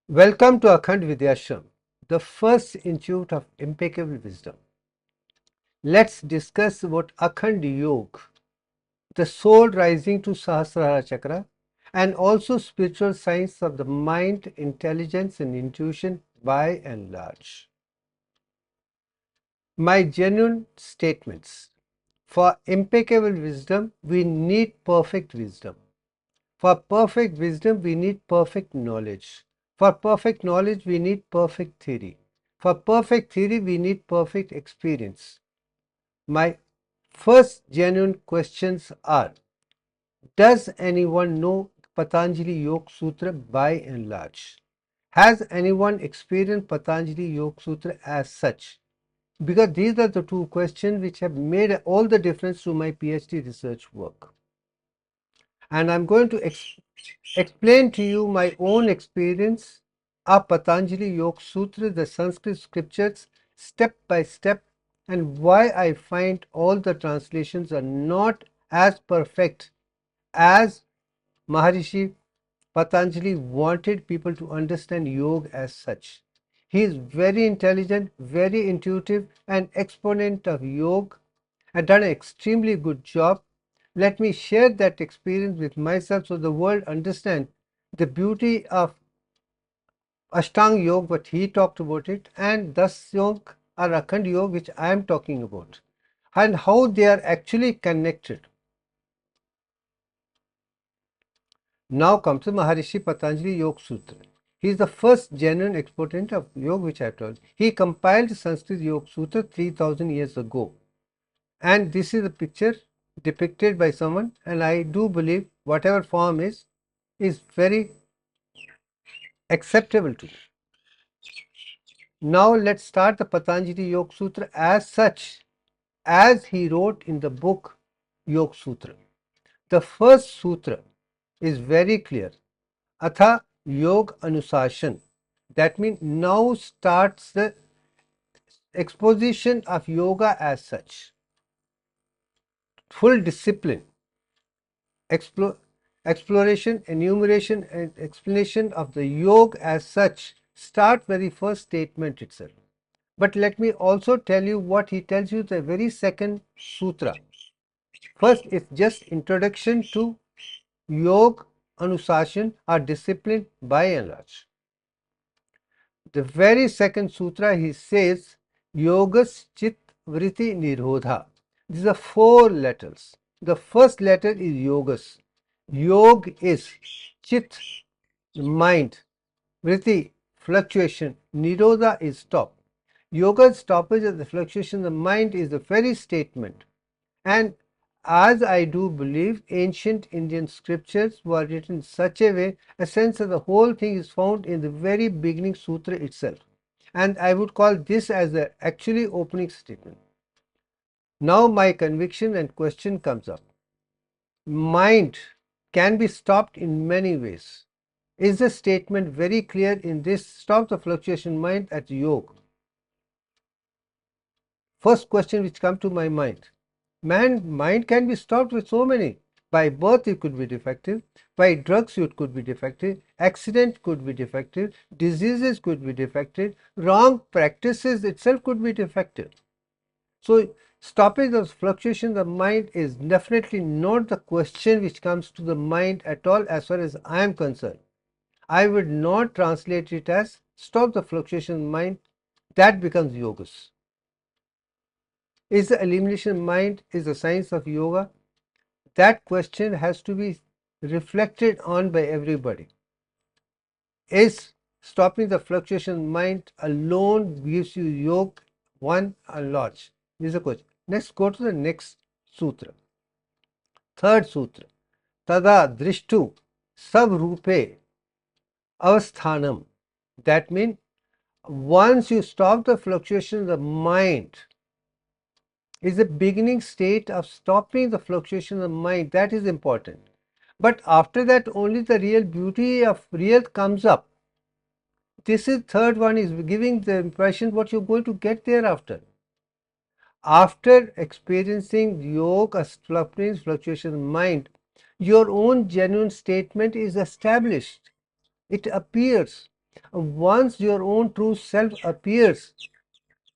Welcome to AKHAND Vidyashram, the first institute of impeccable wisdom. Let's discuss about AKHAND Yoga, the soul rising to Sahasrara Chakra, and also spiritual science of the mind, intelligence, and intuition by and large. My genuine statements. For impeccable wisdom, we need perfect wisdom. For perfect wisdom, we need perfect knowledge. For perfect knowledge, we need perfect theory. For perfect theory, we need perfect experience. My first genuine questions are: does anyone know Patanjali Yoga Sutra by and large? Has anyone experienced Patanjali Yoga Sutra as such? Because these are the two questions which have made all the difference to my PhD research work. And I'm going to explain to you my own experience of Patanjali Yoga Sutra, the Sanskrit scriptures, step by step, and why I find all the translations are not as perfect as Maharishi Patanjali wanted people to understand yoga as such. He is very intelligent, very intuitive, and exponent of yoga, and done an extremely good job. Let me share that experience with myself so the world understands the beauty of Ashtanga Yoga, what he talked about it, and Das Yoga or Akhand Yoga, which I am talking about, and how they are actually connected. Now comes the Maharishi Patanjali Yoga Sutra. He is the first genuine exponent of yoga which I have told. He compiled the Sanskrit Yoga Sutra 3000 years ago. And this is a picture depicted by someone, and I do believe whatever form is very acceptable to me. Now let's start the Patanjali Yoga Sutra as such as he wrote in the book Yoga Sutra. The first sutra is very clear. Atha Yoga Anusashan. That means now starts the exposition of yoga as such. Full discipline, exploration, enumeration, and explanation of the yoga as such start very first statement itself. But let me also tell you what he tells you the very second sutra. First, it's just introduction to yoga, anusashan, or discipline by and large. The very second sutra he says yogas chit vritti nirodha. These are 4 letters. The first letter is yogas. Yog is chit, mind, vritti, fluctuation, nirodha is stop. Yoga's stoppage of the fluctuation of the mind is the very statement. And as I do believe, ancient Indian scriptures were written in such a way, a sense of the whole thing is found in the very beginning sutra itself. And I would call this as the actually opening statement. Now my conviction and question comes up. Mind can be stopped in many ways. Is the statement very clear in this stop the fluctuation mind at yoga? First question which comes to my mind. Mind can be stopped with so many. By birth it could be defective, by drugs it could be defective, accident could be defective, diseases could be defective, wrong practices itself could be defective. So stoppage of fluctuations of mind is definitely not the question which comes to the mind at all as far as I am concerned. I would not translate it as stop the fluctuation of mind. That becomes yogas. Is the elimination of mind is the science of yoga? That question has to be reflected on by everybody. Is stopping the fluctuation of mind alone gives you yoga? One or large? This is the question. Next, go to the next sutra. Third sutra. Tada drishtu sabrupe avasthanam. That means once you stop the fluctuation of the mind, is the beginning state of stopping the fluctuation of the mind. That is important. But after that, only the real beauty of real comes up. This is third one is giving the impression what you're going to get thereafter. After experiencing yoga, fluctuation of mind, your own genuine statement is established. It appears. Once your own true self appears,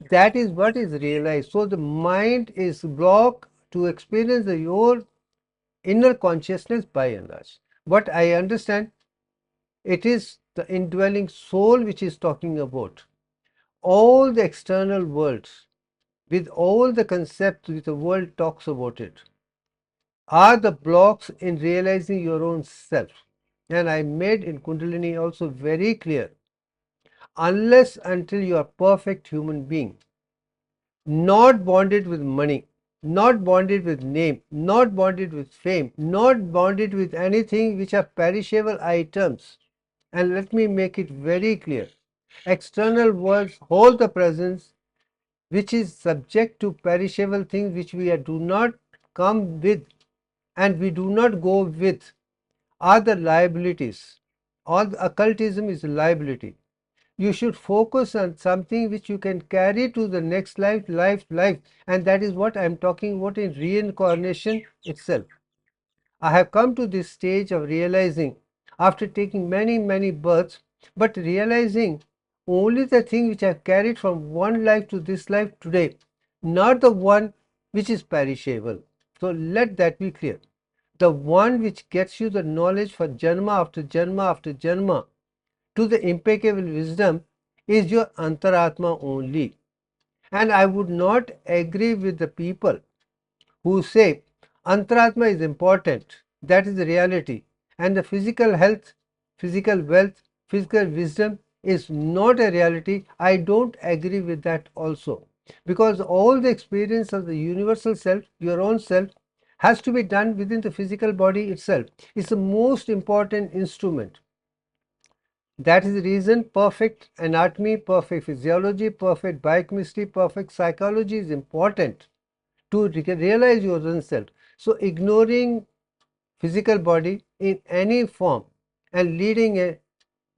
that is what is realized. So the mind is blocked to experience your inner consciousness by and large. What I understand, it is the indwelling soul which is talking about. All the external worlds, with all the concepts which the world talks about it, are the blocks in realizing your own self. And I made in Kundalini also very clear, unless until you are perfect human being, not bonded with money, not bonded with name, not bonded with fame, not bonded with anything which are perishable items. And let me make it very clear, external worlds hold the presence which is subject to perishable things which we do not come with and we do not go with, are the liabilities. All the occultism is a liability. You should focus on something which you can carry to the next life, and that is what I am talking about in reincarnation itself. I have come to this stage of realizing, after taking many births, but realizing only the thing which I have carried from one life to this life today, not the one which is perishable. So let that be clear. The one which gets you the knowledge for janma after janma after janma to the impeccable wisdom is your antaratma only. And I would not agree with the people who say antaratma is important, that is the reality, and the physical health, physical wealth, physical wisdom is not a reality. I don't agree with that also, because all the experience of the universal self, your own self, has to be done within the physical body itself. It's the most important instrument. That is the reason perfect anatomy, perfect physiology, perfect biochemistry, perfect psychology is important to realize your own self. So ignoring physical body in any form and leading a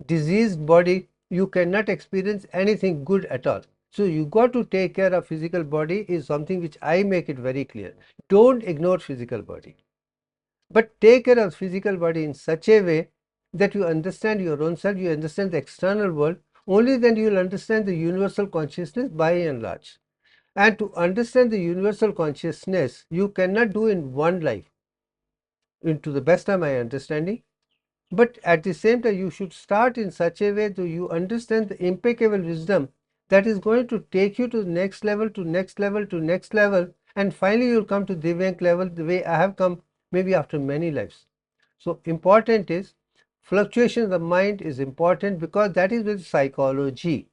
diseased body, you cannot experience anything good at all. So you got to take care of physical body is something which I make it very clear. Don't ignore physical body, but take care of physical body in such a way that you understand your own self, you understand the external world. Only then you will understand the universal consciousness by and large. And to understand the universal consciousness, you cannot do in one life, to the best of my understanding. But at the same time, you should start in such a way that you understand the impeccable wisdom that is going to take you to the next level, to next level, to next level, and finally you will come to Divyank level the way I have come, maybe after many lives. So important is fluctuation of the mind is important, because that is with psychology.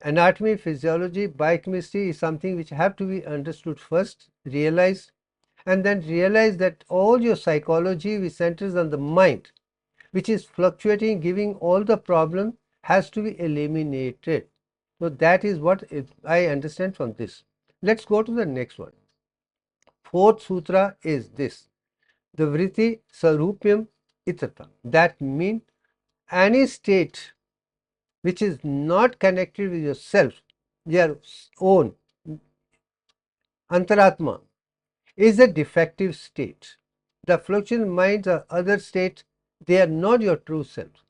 Anatomy, physiology, biochemistry is something which have to be understood first, realized, and then realize that all your psychology which centers on the mind, which is fluctuating, giving all the problem, has to be eliminated. So that is what I understand from this. Let's go to the next one. Fourth sutra is this: the vritti sarupyam itata. That means any state which is not connected with yourself, your own antaratma, is a defective state. The fluctuating minds or other states, they are not your true self.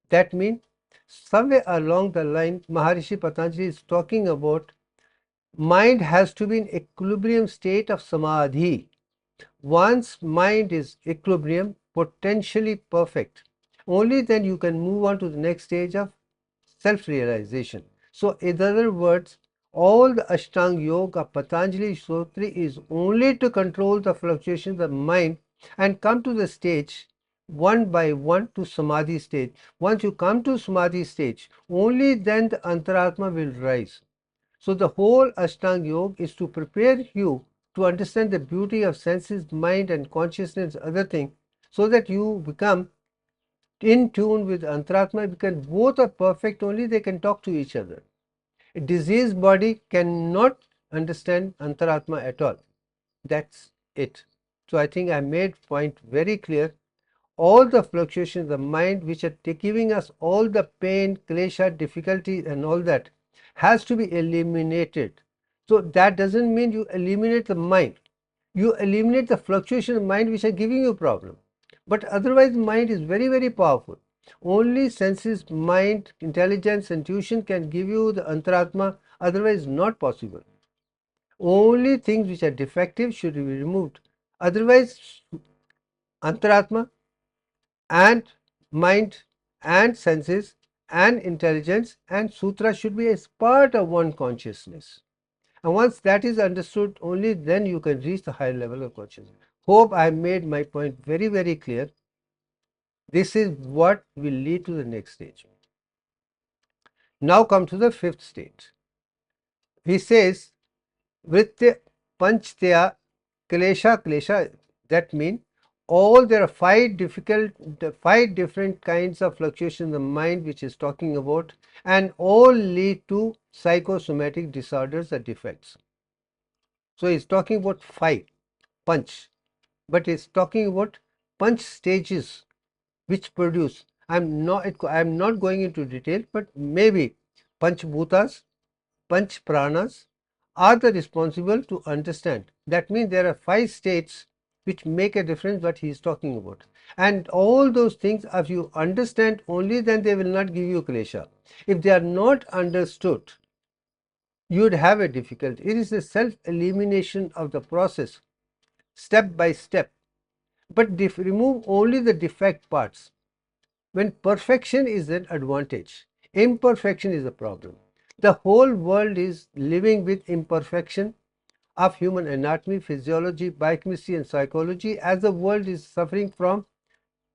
That means somewhere along the line, Maharishi Patanjali is talking about mind has to be in equilibrium state of samadhi. Once mind is equilibrium, potentially perfect, only then you can move on to the next stage of self-realization. So in other words, all the Ashtanga Yoga Patanjali Sutra is only to control the fluctuations of mind and come to the stage one by one to Samadhi stage. Once you come to Samadhi stage, only then the Antaratma will rise. So the whole Ashtanga Yoga is to prepare you to understand the beauty of senses, mind and consciousness, other thing, so that you become in tune with Antaratma, because both are perfect, only they can talk to each other. A diseased body cannot understand Antaratma at all. That's it. So I think I made point very clear. All the fluctuations of the mind which are giving us all the pain, klesha, difficulty and all that has to be eliminated. So that doesn't mean you eliminate the mind. You eliminate the fluctuation of mind which are giving you problem. But otherwise mind is very powerful. Only senses, mind, intelligence, intuition can give you the Antaratma, otherwise not possible. Only things which are defective should be removed. Otherwise, Antaratma and mind and senses and intelligence and Sutra should be as part of one consciousness. And once that is understood, only then you can reach the higher level of consciousness. Hope I made my point very, very clear. This is what will lead to the next stage. Now come to the fifth stage. He says, Vritya Panchtya Klesha. That means there are five different kinds of fluctuation in the mind which is talking about, and all lead to psychosomatic disorders or defects. So he's talking about five punch, but he's talking about punch stages which produce. I'm not going into detail, but maybe Panch Bhutas, Panch Pranas are the responsible to understand. That means there are five states which make a difference what he is talking about. And all those things, if you understand only, then they will not give you klesha. If they are not understood, you would have a difficulty. It is a self-elimination of the process, step by step. But remove only the defect parts. When perfection is an advantage, imperfection is a problem. The whole world is living with imperfection of human anatomy, physiology, biochemistry and psychology, as the world is suffering from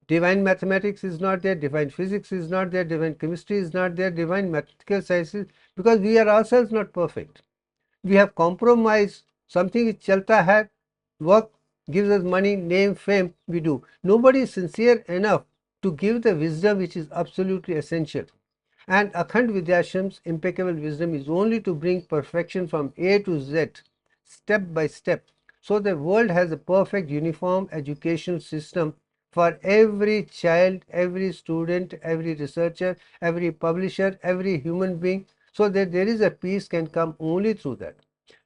divine mathematics is not there, divine physics is not there, divine chemistry is not there, divine mathematical sciences, because we are ourselves not perfect. We have compromised something which chalta hai, work gives us money, name, fame, we do. Nobody is sincere enough to give the wisdom which is absolutely essential. And AKHAND Vidyashram's impeccable wisdom is only to bring perfection from A to Z, step by step. So the world has a perfect uniform education system for every child, every student, every researcher, every publisher, every human being, so that there is a peace can come only through that.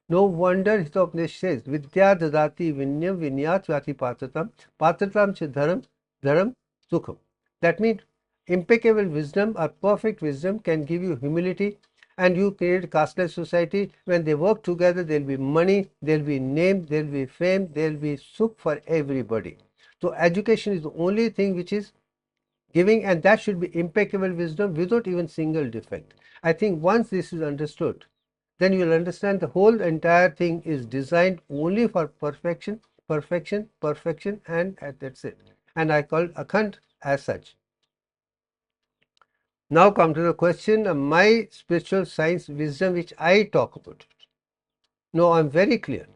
No wonder Hitopnish says, Vidya dadati vinyam vinyat vati patratam cha dharam sukham. That means impeccable wisdom or perfect wisdom can give you humility, and you create a casteless society. When they work together, there will be money, there will be name, there will be fame, there will be sukh for everybody. So education is the only thing which is giving, and that should be impeccable wisdom without even single defect. I think once this is understood, then you will understand the whole entire thing is designed only for perfection, and that's it. And I call AKHAND as such. Now come to the question of my spiritual science wisdom which I talk about. No, I'm very clear.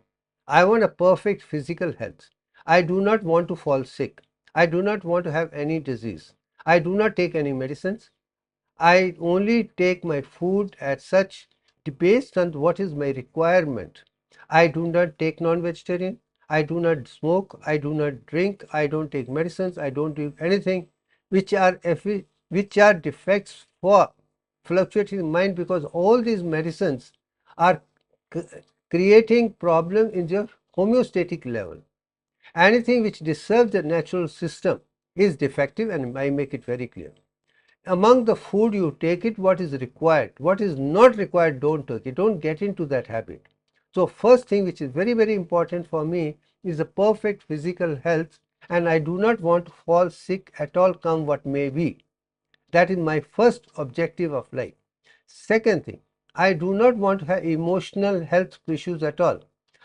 I want a perfect physical health. I do not want to fall sick. I do not want to have any disease. I do not take any medicines. I only take my food as such based on what is my requirement. I do not take non-vegetarian. I do not smoke. I do not drink. I don't take medicines. I don't do anything which are defects for fluctuating mind, because all these medicines are creating problem in your homeostatic level. Anything which disturbs the natural system is defective, and I make it very clear. Among the food you take it what is required, what is not required don't take it, don't get into that habit. So first thing which is very, very important for me is a perfect physical health, and I do not want to fall sick at all, come what may be. That is my first objective of life. Second thing, I do not want to have emotional health issues at all.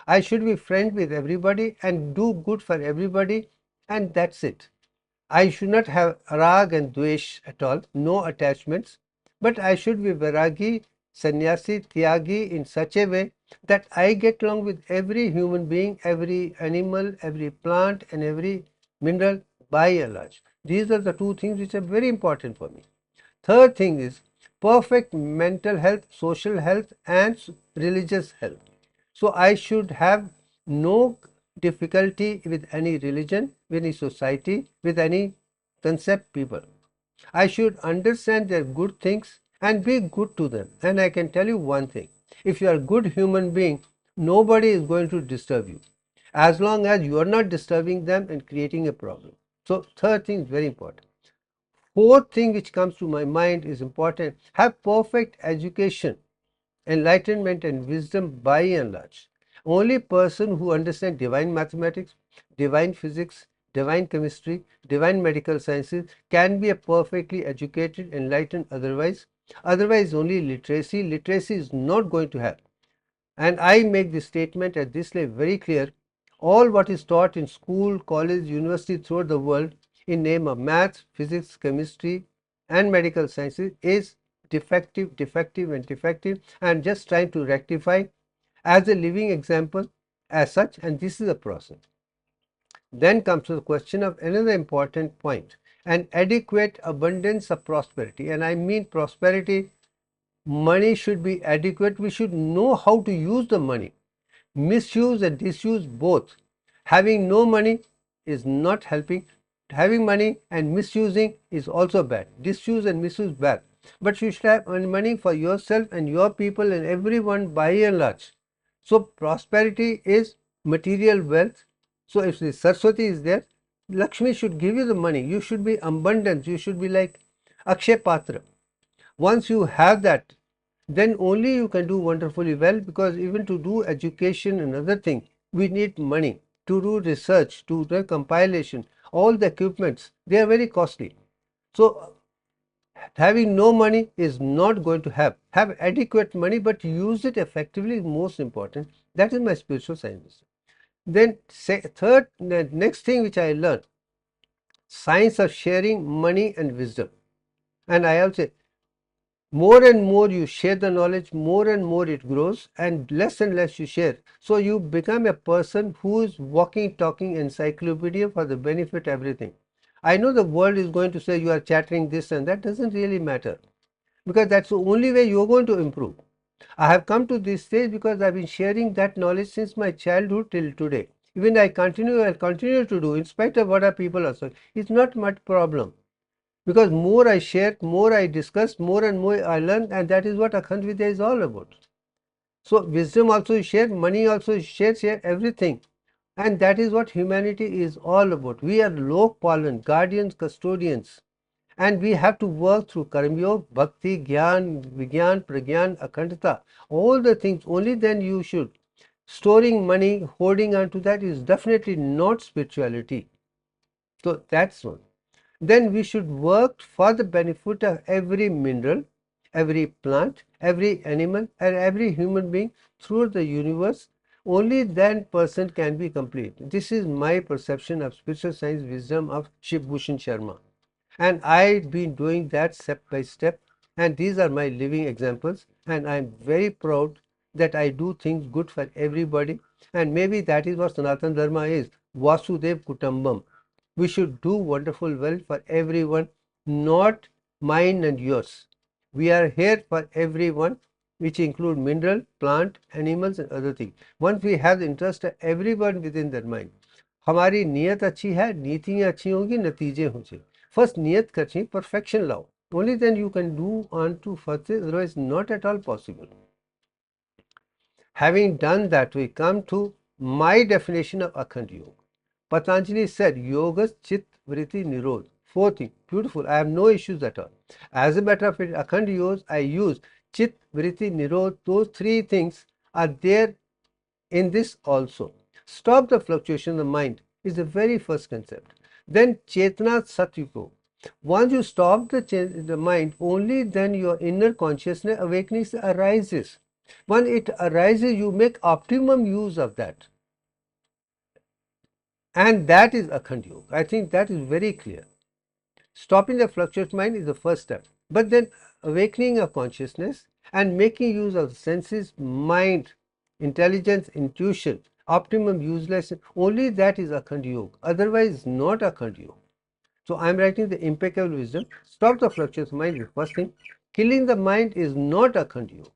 I should be friend with everybody and do good for everybody, and that's it. I should not have rag and dvesh at all, no attachments, but I should be vairagi, sannyasi, tyagi in such a way that I get along with every human being, every animal, every plant and every mineral by and large. These are the two things which are very important for me. Third thing is perfect mental health, social health and religious health. So I should have no difficulty with any religion, with any society, with any concept people. I should understand their good things and be good to them. And I can tell you one thing, if you are a good human being, nobody is going to disturb you, as long as you are not disturbing them and creating a problem. So third thing is very important. Fourth thing which comes to my mind is important: have perfect education, enlightenment and wisdom by and large. Only person who understands divine mathematics, divine physics, divine chemistry, divine medical sciences can be a perfectly educated, enlightened. Otherwise only literacy. Literacy is not going to help. And I make this statement at this level very clear. All what is taught in school, college, university throughout the world in name of maths, physics, chemistry and medical sciences is defective, defective and defective, and just trying to rectify as a living example as such, and this is a process. Then comes to the question of another important point: an adequate abundance of prosperity. And I mean prosperity, money should be adequate. We should know how to use the money. Misuse and disuse both. Having no money is not helping. Having money and misusing is also bad. Disuse and misuse bad. But you should have money for yourself and your people and everyone by and large. So prosperity is material wealth. So if the Saraswati is there, Lakshmi should give you the money. You should be abundant. You should be like Akshay Patra. Once you have that, then only you can do wonderfully well, because even to do education and other thing, we need money. To do research, to do compilation, all the equipments, they are very costly. So having no money is not going to have adequate money, but use it effectively is most important. That is my spiritual science. Then the next thing which I learned, science of sharing money and wisdom. And I also, more and more you share the knowledge, more and more it grows, and less you share. So you become a person who is walking, talking encyclopedia for the benefit of everything. I know the world is going to say you are chattering this and that. Doesn't really matter, because that's the only way you're going to improve. I have come to this stage because I've been sharing that knowledge since my childhood till today. Even I'll continue to do in spite of what our people are saying. It's not much problem, because more I share, more I discuss, more and more I learn, and that is what Akhand Vidya is all about. So wisdom also is shared, money also is shared, share everything, and that is what humanity is all about. We are Lok Palan, guardians, custodians, and we have to work through Karma Yoga, Bhakti, Gyan, Vigyan, Pragyan, Akhandata, all the things. Only then you should. Storing money, holding on to that is definitely not spirituality. So that's one. Then we should work for the benefit of every mineral, every plant, every animal and every human being through the universe. Only then person can be complete. This is my perception of spiritual science wisdom of Shiv Bhushan Sharma. And I've been doing that step by step, and these are my living examples, and I'm very proud that I do things good for everybody. And maybe that is what Sanatana Dharma is, Vasudev Kutumbam. We should do wonderful well for everyone, not mine and yours. We are here for everyone, which include mineral, plant, animals and other things. Once we have the interest of everyone within their mind, हमारी नीयत अच्छी है, नीतियाँ अच्छी होंगी, नतीजे होंगे. First niyat करनी, perfection लाओ. Only then you can do on to further, otherwise not at all possible. Having done that, we come to my definition of Akhand Yoga. Patanjali said, Yoga Chit Vritti Nirod. Fourth thing, beautiful. I have no issues at all. As a matter of fact, Akhand Yoga, I use Chit Vritti Nirod. Those three things are there in this also. Stop the fluctuation of the mind is the very first concept. Then Chetna Satyuko. Once you stop the mind, only then your inner consciousness awakening arises. When it arises, you make optimum use of that. And that is Akhand Yoga. I think that is very clear. Stopping the fluctuating mind is the first step. But then awakening of consciousness and making use of the senses, mind, intelligence, intuition, optimum useless, only that is Akhand Yoga. Otherwise, not Akhand Yoga. So I am writing the impeccable wisdom. Stop the fluctuating mind is the first thing. Killing the mind is not Akhand Yoga.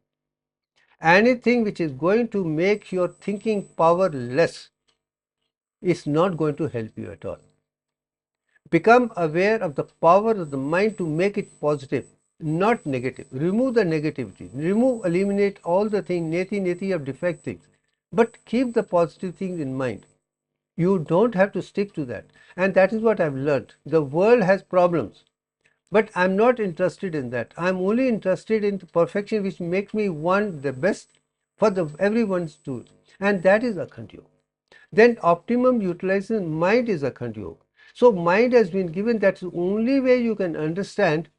Anything which is going to make your thinking power less is not going to help you at all. Become aware of the power of the mind to make it positive, not negative. Remove the negativity. Eliminate all the things, neti of defect things. But keep the positive things in mind. You don't have to stick to that. And that is what I've learned. The world has problems. But I'm not interested in that. I'm only interested in the perfection which makes me want the best for everyone's too. And that is Akhand Yoga. Then optimum utilization mind is Akhand Yoga. So mind has been given, that's the only way you can understand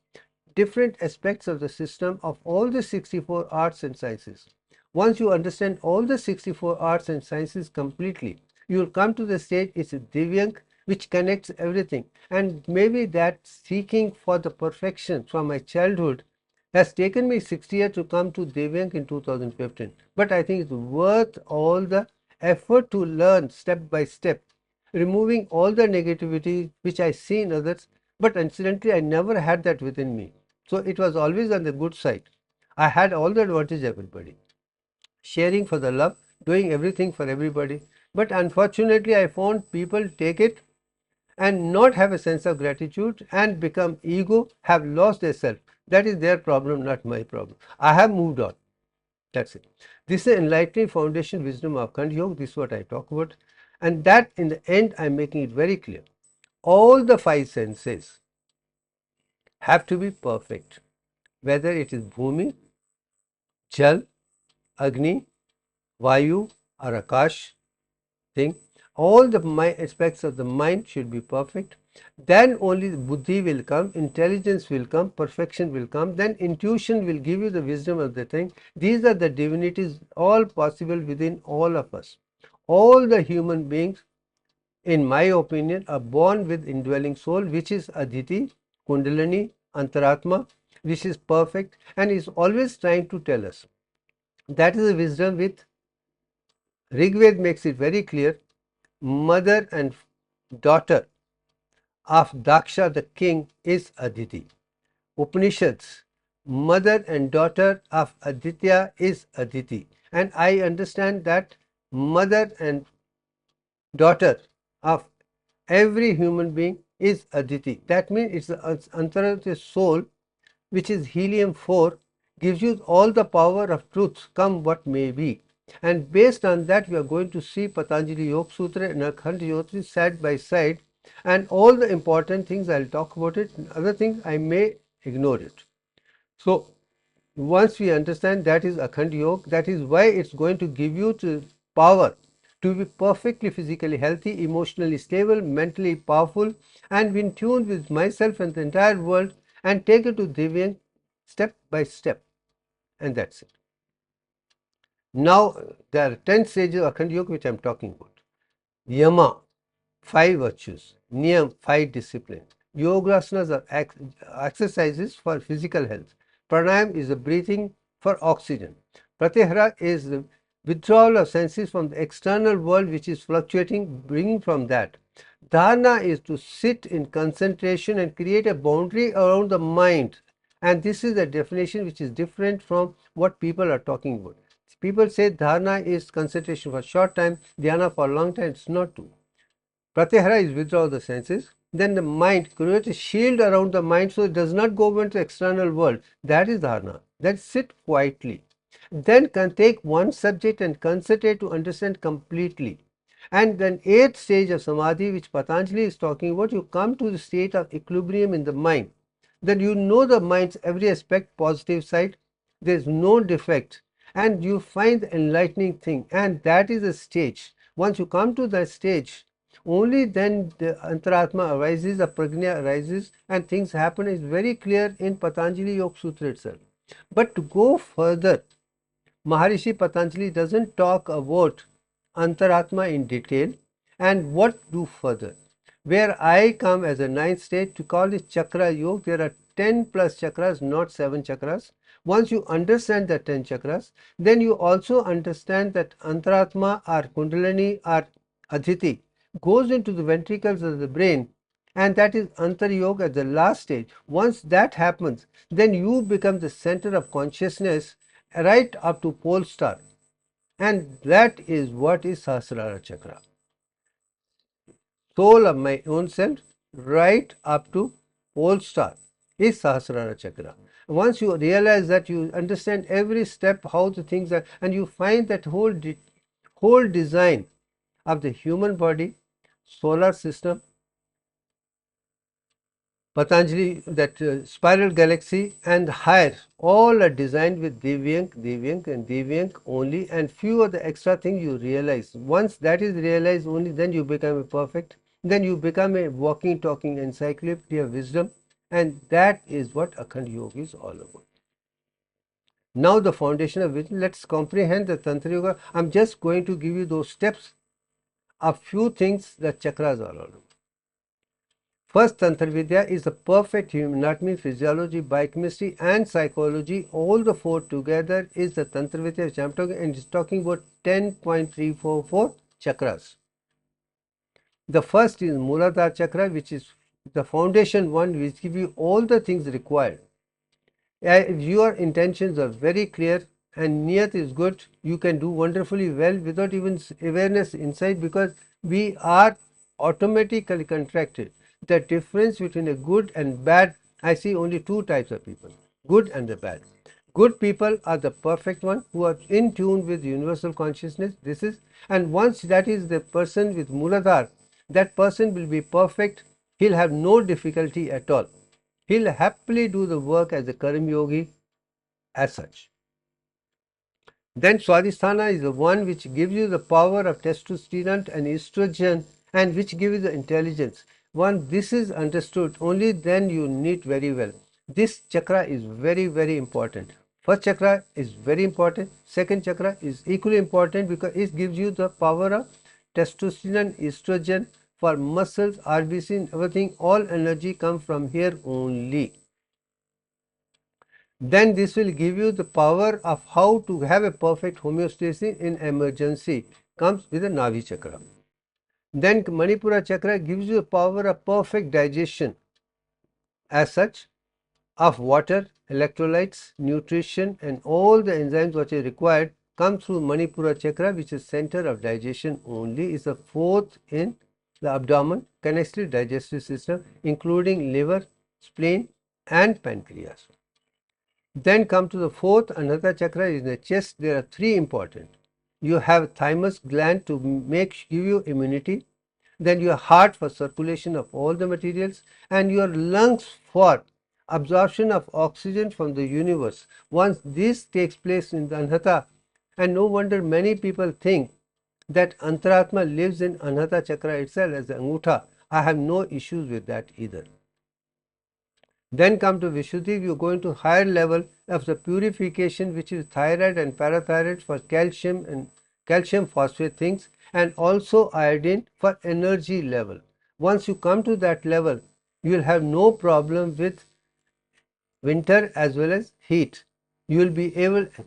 different aspects of the system of all the 64 arts and sciences. Once you understand all the 64 arts and sciences completely, you will come to the stage, it's a Divyank, which connects everything. And maybe that seeking for the perfection from my childhood has taken me 60 years to come to Divyank in 2015. But I think it's worth all the effort to learn step by step, removing all the negativity which I see in others. But incidentally, I never had that within me. So it was always on the good side. I had all the advantage of everybody. Sharing for the love, doing everything for everybody. But unfortunately, I found people take it and not have a sense of gratitude and become ego, have lost their self. That is their problem, not my problem. I have moved on. That's it. This is enlightening foundation wisdom of Akhand Yoga. This is what I talk about. And that in the end, I'm making it very clear. All the five senses have to be perfect. Whether it is Bhumi, Jal, Agni, Vayu or Akash thing, all the aspects of the mind should be perfect. Then only buddhi will come, intelligence will come, perfection will come, then intuition will give you the wisdom of the thing. These are the divinities, all possible within all of us. All the human beings, in my opinion, are born with indwelling soul, which is Aditi, Kundalini, Antaratma, which is perfect and is always trying to tell us. That is the wisdom with Rigved makes it very clear. Mother and daughter of Daksha the king is Aditi. Upanishads, mother and daughter of Aditya is Aditi. And I understand that mother and daughter of every human being is Aditi. That means it's the Antaratma soul, which is helium-4, gives you all the power of truth, come what may be. And based on that, we are going to see Patanjali Yoga Sutra and AKHAND Yoga side by side, and all the important things I'll talk about it, and other things I may ignore it. So once we understand that is AKHAND Yoga, that is why it's going to give you the power to be perfectly physically healthy, emotionally stable, mentally powerful, and in tune with myself and the entire world, and take it to Divyan step by step. And that's it. Now, there are 10 stages of Akhand Yoga which I am talking about. Yama, 5 virtues. Niyam, 5 disciplines. Yogasanas are exercises for physical health. Pranayam is the breathing for oxygen. Pratyahara is the withdrawal of senses from the external world which is fluctuating, bringing from that. Dharana is to sit in concentration and create a boundary around the mind. And this is a definition which is different from what people are talking about. People say dharana is concentration for a short time, dhyana for a long time. It's not true. Pratyahara is withdrawal of the senses. Then the mind, create a shield around the mind so it does not go into the external world. That is dharana. Then sit quietly. Then can take one subject and concentrate to understand completely. And then 8th stage of samadhi, which Patanjali is talking about, you come to the state of equilibrium in the mind. Then you know the mind's every aspect, positive side. There is no defect, and you find the enlightening thing, and that is the stage. Once you come to that stage, only then the antaratma arises, the prajna arises, and things happen. Is very clear in Patanjali Yoga Sutra itself. But to go further, Maharishi Patanjali doesn't talk about antaratma in detail and what do further. Where I come as a 9th stage to call it chakra yoga, there are 10 plus chakras, not 7 chakras. Once you understand the 10 chakras, then you also understand that antaratma or kundalini or adhiti goes into the ventricles of the brain, and that is antar yoga at the last stage. Once that happens, then you become the center of consciousness right up to pole star, and that is what is Sahasrara Chakra. Soul of my own self right up to pole star is Sahasrara Chakra. Once you realize that, you understand every step how the things are, and you find that whole design of the human body, solar system, Patanjali, that spiral galaxy and higher, all are designed with Divyank and Divyank only, and few of the extra things you realize. Once that is realized, only then you become a perfect, then you become a walking, talking encyclopedia of wisdom, and that is what Akhand Yoga is all about. Now the foundation of wisdom, let's comprehend the Tantra Yoga. I'm just going to give you those steps, a few things that chakras are all about. First, Tantra Vidya is the perfect human anatomy, physiology, biochemistry, and psychology. All the four together is the Tantra Vidya which I am talking, and it's talking about 10.344 chakras. The first is Muladhara chakra, which is the foundation one, which gives you all the things required. If your intentions are very clear and niyat is good, you can do wonderfully well without even awareness inside, because we are automatically contracted. The difference between a good and bad, I see only two types of people, good and the bad. Good people are the perfect one who are in tune with universal consciousness. This is, and once that is the person with Muladhar, that person will be perfect. He'll have no difficulty at all. He'll happily do the work as a Karam Yogi as such. Then Swadhisthana is the one which gives you the power of testosterone and estrogen, and which gives you the intelligence. Once this is understood, only then you knit very well. This chakra is very, very important. First chakra is very important. Second chakra is equally important because it gives you the power of testosterone, estrogen for muscles, RBC, and everything. All energy comes from here only. Then this will give you the power of how to have a perfect homeostasis in emergency, comes with the Navi chakra. Then Manipura chakra gives you the power of perfect digestion as such of water, electrolytes, nutrition, and all the enzymes which are required come through Manipura chakra, which is center of digestion only, is the fourth in the abdomen, connects to digestive system including liver, spleen, and pancreas. Then come to the fourth, another chakra is in the chest. There are three important. You have thymus gland to give you immunity, then your heart for circulation of all the materials, and your lungs for absorption of oxygen from the universe. Once this takes place in the Anahata, and no wonder many people think that Antaratma lives in Anahata chakra itself as the Angutha. I have no issues with that either. Then come to Vishuddhi, you go into higher level of the purification, which is thyroid and parathyroid for calcium and calcium phosphate things, and also iodine for energy level. Once you come to that level, you will have no problem with winter as well as heat. You will be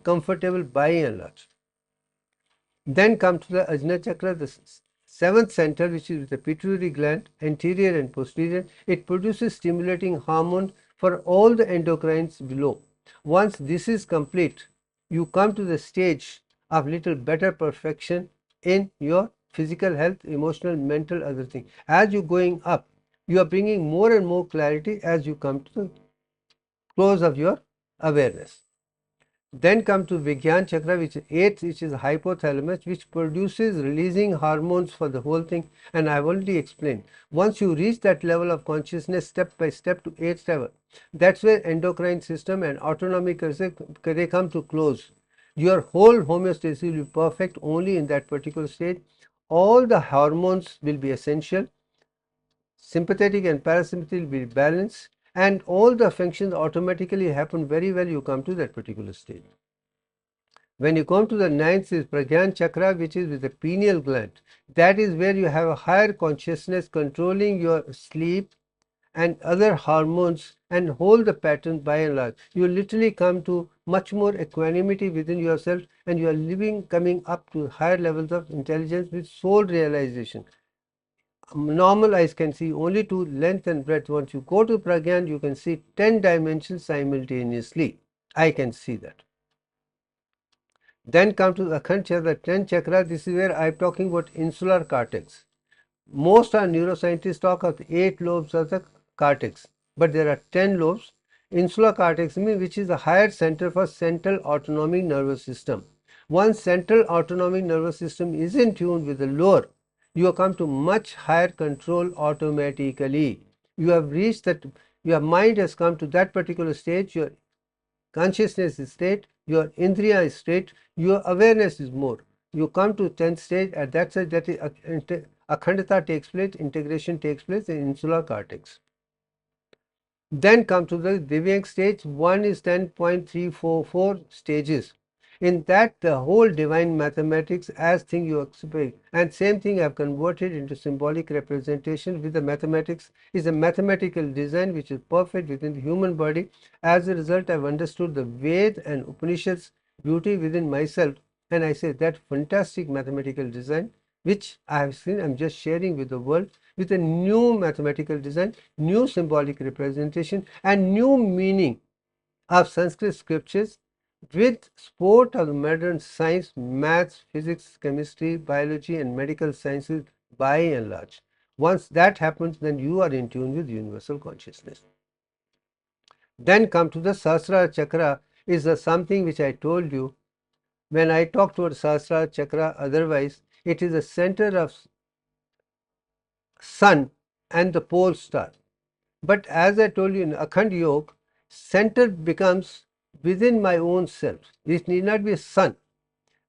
comfortable by and large. Then come to the Ajna chakra, the seventh center, which is the pituitary gland, anterior and posterior. It produces stimulating hormone for all the endocrines below. Once this is complete, you come to the stage of little better perfection in your physical health, emotional, mental, other things. As you're going up, you are bringing more and more clarity as you come to the close of your awareness. Then come to Vigyan chakra, which is eighth, which is hypothalamus, which produces releasing hormones for the whole thing. And I've already explained. Once you reach that level of consciousness, step by step to eighth level, that's where endocrine system and autonomic they come to close. Your whole homeostasis will be perfect only in that particular stage. All the hormones will be essential. Sympathetic and parasympathetic will be balanced, and all the functions automatically happen very well. You come to that particular stage. When you come to the ninth is Pragyan chakra, which is with the pineal gland. That is where you have a higher consciousness controlling your sleep and other hormones and hold the pattern by and large. You literally come to much more equanimity within yourself, and you are coming up to higher levels of intelligence with soul realization. Normal eyes can see only to length and breadth. Once you go to Pragyan, you can see 10 dimensions simultaneously. I can see that. Then come to the AKHAND chakra, the 10th chakra. This is where I am talking about insular cortex. Most our neuroscientists talk of the 8 lobes of the cortex, but there are 10 lobes. Insular cortex, which is the higher center for central autonomic nervous system. Once central autonomic nervous system is in tune with the lower, you have come to much higher control automatically. You have reached that Your mind has come to that particular stage, your consciousness is state, your indriya is state, your awareness is more. You come to 10th stage, at that stage that is akhandata takes place, integration takes place in insular cortex. Then come to the Divyang stage. One is 10.344 stages. In that, the whole divine mathematics as thing you expect, and same thing I have converted into symbolic representation with the mathematics is a mathematical design which is perfect within the human body. As a result, I have understood the Ved and Upanishads beauty within myself, and I say that fantastic mathematical design which I have seen, I am just sharing with the world with a new mathematical design, new symbolic representation, and new meaning of Sanskrit scriptures with support of modern science, maths, physics, chemistry, biology, and medical sciences by and large. Once that happens, then you are in tune with universal consciousness. Then come to the Sahasrara Chakra is something which I told you when I talked about Sahasrara Chakra. Otherwise, it is the center of sun and the pole star. But as I told you in Akhand Yoga, center becomes within my own self. It need not be sun.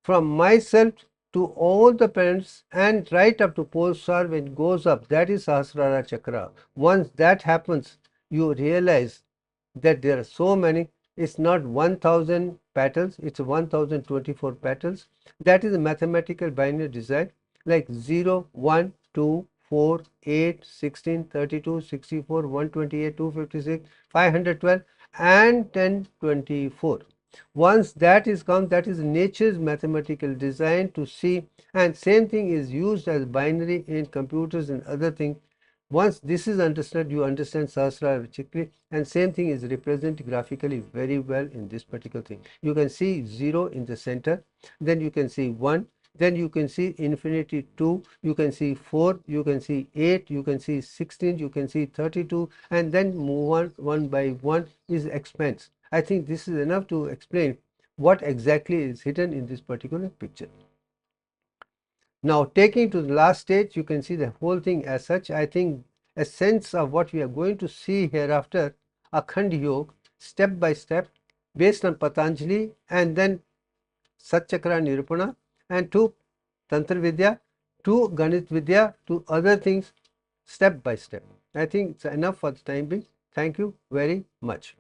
From myself to all the planets and right up to pole star when it goes up, that is Sahasrara Chakra. Once that happens, you realize that there are so many. It's not 1000 petals, it's 1024 petals. That is a mathematical binary design like 0, 1, 2, 4, 8, 16, 32, 64, 128, 256, 512 and 1024. Once that is come, that is nature's mathematical design to see, and same thing is used as binary in computers and other things. Once this is understood, you understand Sahasrara Chakra, and same thing is represented graphically very well in this particular thing. You can see 0 in the center, then you can see 1, then you can see infinity 2, you can see 4, you can see 8, you can see 16, you can see 32, and then move on one by one is expands. I think this is enough to explain what exactly is hidden in this particular picture. Now, taking to the last stage, you can see the whole thing as such. I think a sense of what we are going to see hereafter, Akhand Yoga, step by step, based on Patanjali, and then Satchakra Nirupana, and to Tantra Vidya, to Ganit Vidya, to other things, step by step. I think it's enough for the time being. Thank you very much.